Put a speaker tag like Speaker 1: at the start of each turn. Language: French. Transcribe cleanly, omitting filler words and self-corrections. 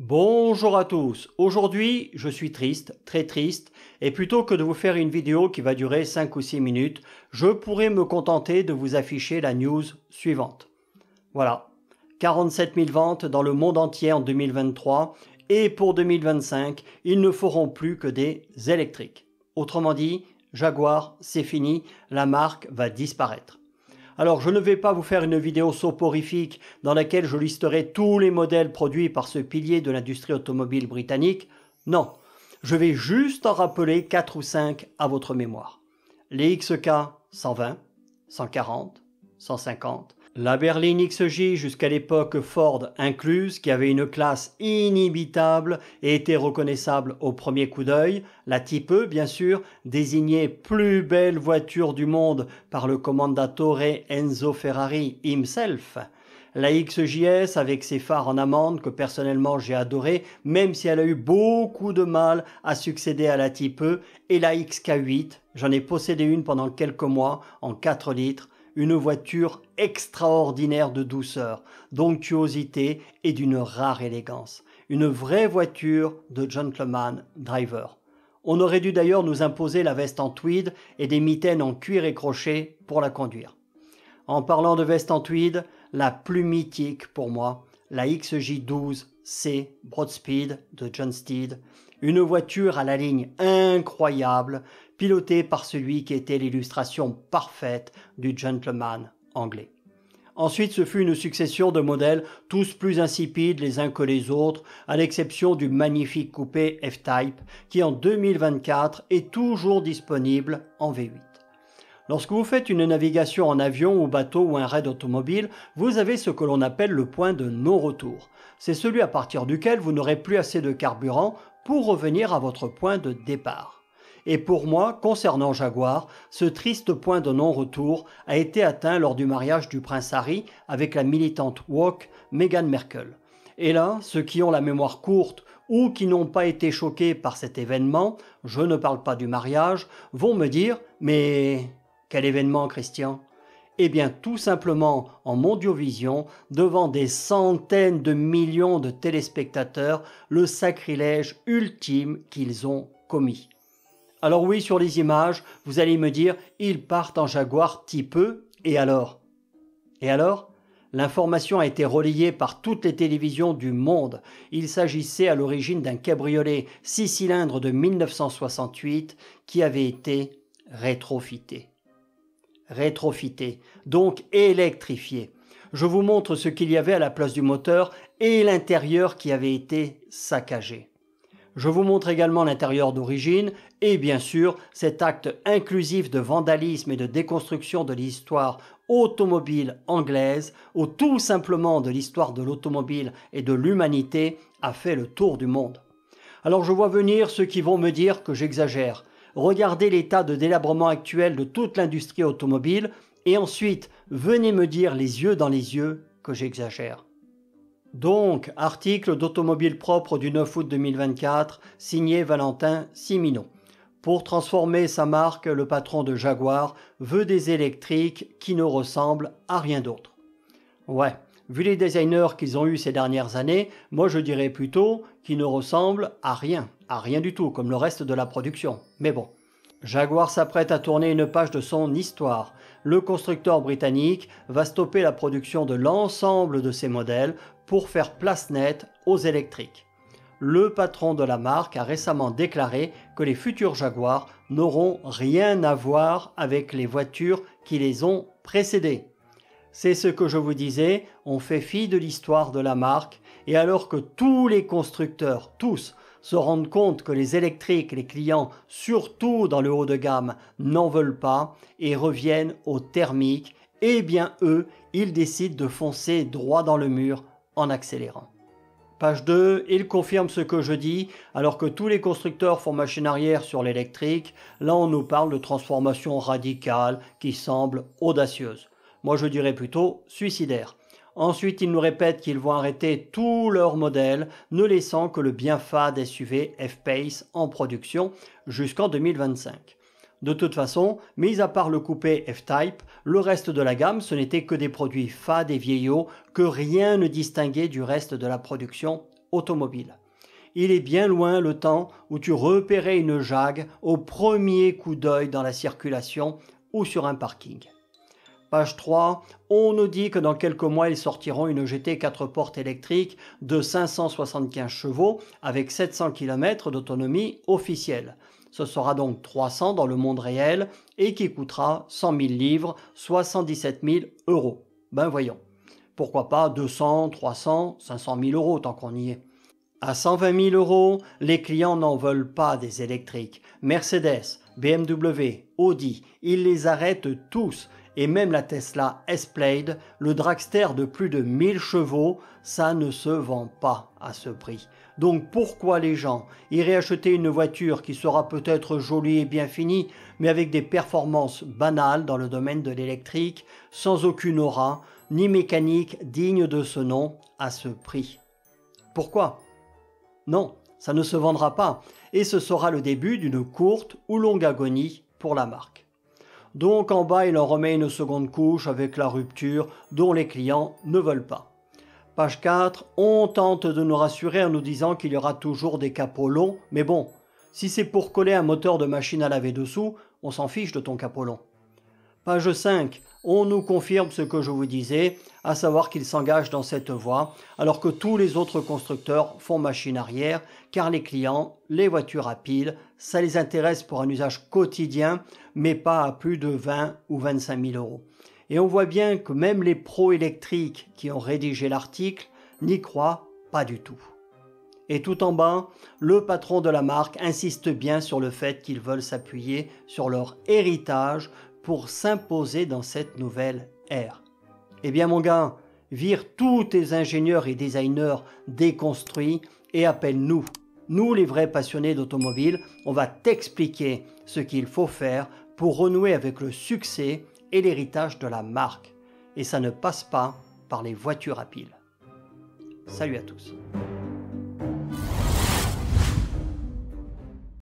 Speaker 1: Bonjour à tous, aujourd'hui je suis triste, très triste, et plutôt que de vous faire une vidéo qui va durer 5 ou 6 minutes, je pourrais me contenter de vous afficher la news suivante. Voilà, 47 000 ventes dans le monde entier en 2023, et pour 2025, ils ne feront plus que des électriques. Autrement dit, Jaguar, c'est fini, la marque va disparaître. Alors je ne vais pas vous faire une vidéo soporifique dans laquelle je listerai tous les modèles produits par ce pilier de l'industrie automobile britannique. Non, je vais juste en rappeler 4 ou 5 à votre mémoire. Les XK 120, 140, 150, la berline XJ jusqu'à l'époque Ford incluse qui avait une classe inimitable et était reconnaissable au premier coup d'œil, la Type E bien sûr, désignée plus belle voiture du monde par le commendatore Enzo Ferrari himself, la XJS avec ses phares en amande que personnellement j'ai adoré même si elle a eu beaucoup de mal à succéder à la Type E, et la XK8, j'en ai possédé une pendant quelques mois en 4 litres, une voiture extraordinaire de douceur, d'onctuosité et d'une rare élégance. Une vraie voiture de gentleman driver. On aurait dû d'ailleurs nous imposer la veste en tweed et des mitaines en cuir et crochet pour la conduire. En parlant de veste en tweed, la plus mythique pour moi, la XJ12C Broadspeed de John Steed, une voiture à la ligne incroyable, pilotée par celui qui était l'illustration parfaite du gentleman anglais. Ensuite, ce fut une succession de modèles tous plus insipides les uns que les autres, à l'exception du magnifique coupé F-Type qui en 2024 est toujours disponible en V8. Lorsque vous faites une navigation en avion ou bateau ou un raid automobile, vous avez ce que l'on appelle le point de non-retour. C'est celui à partir duquel vous n'aurez plus assez de carburant pour revenir à votre point de départ. Et pour moi, concernant Jaguar, ce triste point de non-retour a été atteint lors du mariage du prince Harry avec la militante woke Meghan Markle. Et là, ceux qui ont la mémoire courte ou qui n'ont pas été choqués par cet événement, je ne parle pas du mariage, vont me dire « Mais quel événement, Christian ?» Eh bien, tout simplement en Mondiovision, devant des centaines de millions de téléspectateurs, le sacrilège ultime qu'ils ont commis. Alors oui, sur les images, vous allez me dire, ils partent en Jaguar Type E, et alors? Et alors? L'information a été relayée par toutes les télévisions du monde. Il s'agissait à l'origine d'un cabriolet 6 cylindres de 1968 qui avait été rétrofité. Rétrofité, donc électrifié. Je vous montre ce qu'il y avait à la place du moteur et l'intérieur qui avait été saccagé. Je vous montre également l'intérieur d'origine et bien sûr cet acte inclusif de vandalisme et de déconstruction de l'histoire automobile anglaise ou tout simplement de l'histoire de l'automobile et de l'humanité a fait le tour du monde. Alors je vois venir ceux qui vont me dire que j'exagère. Regardez l'état de délabrement actuel de toute l'industrie automobile et ensuite venez me dire les yeux dans les yeux que j'exagère. Donc, article d'Automobile Propre du 9 août 2024, signé Valentin Simino. Pour transformer sa marque, le patron de Jaguar veut des électriques qui ne ressemblent à rien d'autre. Ouais, vu les designers qu'ils ont eus ces dernières années, moi je dirais plutôt qu'ils ne ressemblent à rien du tout, comme le reste de la production. Mais bon. Jaguar s'apprête à tourner une page de son histoire. Le constructeur britannique va stopper la production de l'ensemble de ses modèles pour faire place nette aux électriques. Le patron de la marque a récemment déclaré que les futurs Jaguar n'auront rien à voir avec les voitures qui les ont précédées. C'est ce que je vous disais, on fait fi de l'histoire de la marque et alors que tous les constructeurs, tous, se rendent compte que les électriques, les clients, surtout dans le haut de gamme, n'en veulent pas et reviennent aux thermiques, eh bien eux, ils décident de foncer droit dans le mur en accélérant. Page 2, il confirme ce que je dis, alors que tous les constructeurs font machine arrière sur l'électrique, là on nous parle de transformation radicale qui semble audacieuse. Moi je dirais plutôt suicidaire. Ensuite, ils nous répètent qu'ils vont arrêter tous leurs modèles, ne laissant que le bien fade SUV F-Pace en production jusqu'en 2025. De toute façon, mis à part le coupé F-Type, le reste de la gamme, ce n'était que des produits fades et vieillots que rien ne distinguait du reste de la production automobile. Il est bien loin le temps où tu repérais une Jag au premier coup d'œil dans la circulation ou sur un parking. Page 3, on nous dit que dans quelques mois, ils sortiront une GT 4 portes électrique de 575 chevaux avec 700 km d'autonomie officielle. Ce sera donc 300 dans le monde réel et qui coûtera 100 000 livres, soit 117 000 euros. Ben voyons. Pourquoi pas 200, 300, 500 000 euros tant qu'on y est. À 120 000 euros, les clients n'en veulent pas des électriques. Mercedes, BMW, Audi, ils les arrêtent tous. Et même la Tesla S-Plaid, le dragster de plus de 1000 chevaux, ça ne se vend pas à ce prix. Donc pourquoi les gens iraient acheter une voiture qui sera peut-être jolie et bien finie, mais avec des performances banales dans le domaine de l'électrique, sans aucune aura, ni mécanique digne de ce nom à ce prix? Pourquoi? Non, ça ne se vendra pas, et ce sera le début d'une courte ou longue agonie pour la marque. Donc en bas, il en remet une seconde couche avec la rupture dont les clients ne veulent pas. Page 4, on tente de nous rassurer en nous disant qu'il y aura toujours des capots longs, mais bon, si c'est pour coller un moteur de machine à laver dessous, on s'en fiche de ton capot long. Page 5, on nous confirme ce que je vous disais, à savoir qu'il s'engage dans cette voie, alors que tous les autres constructeurs font machine arrière, car les clients, les voitures à pile, ça les intéresse pour un usage quotidien, mais pas à plus de 20 ou 25 000 euros. Et on voit bien que même les pros électriques qui ont rédigé l'article n'y croient pas du tout. Et tout en bas, le patron de la marque insiste bien sur le fait qu'ils veulent s'appuyer sur leur héritage pour s'imposer dans cette nouvelle ère. Eh bien mon gars, vire tous tes ingénieurs et designers déconstruits et appelle-nous. Nous les vrais passionnés d'automobile, on va t'expliquer ce qu'il faut faire pour renouer avec le succès et l'héritage de la marque. Et ça ne passe pas par les voitures à piles. Salut à tous.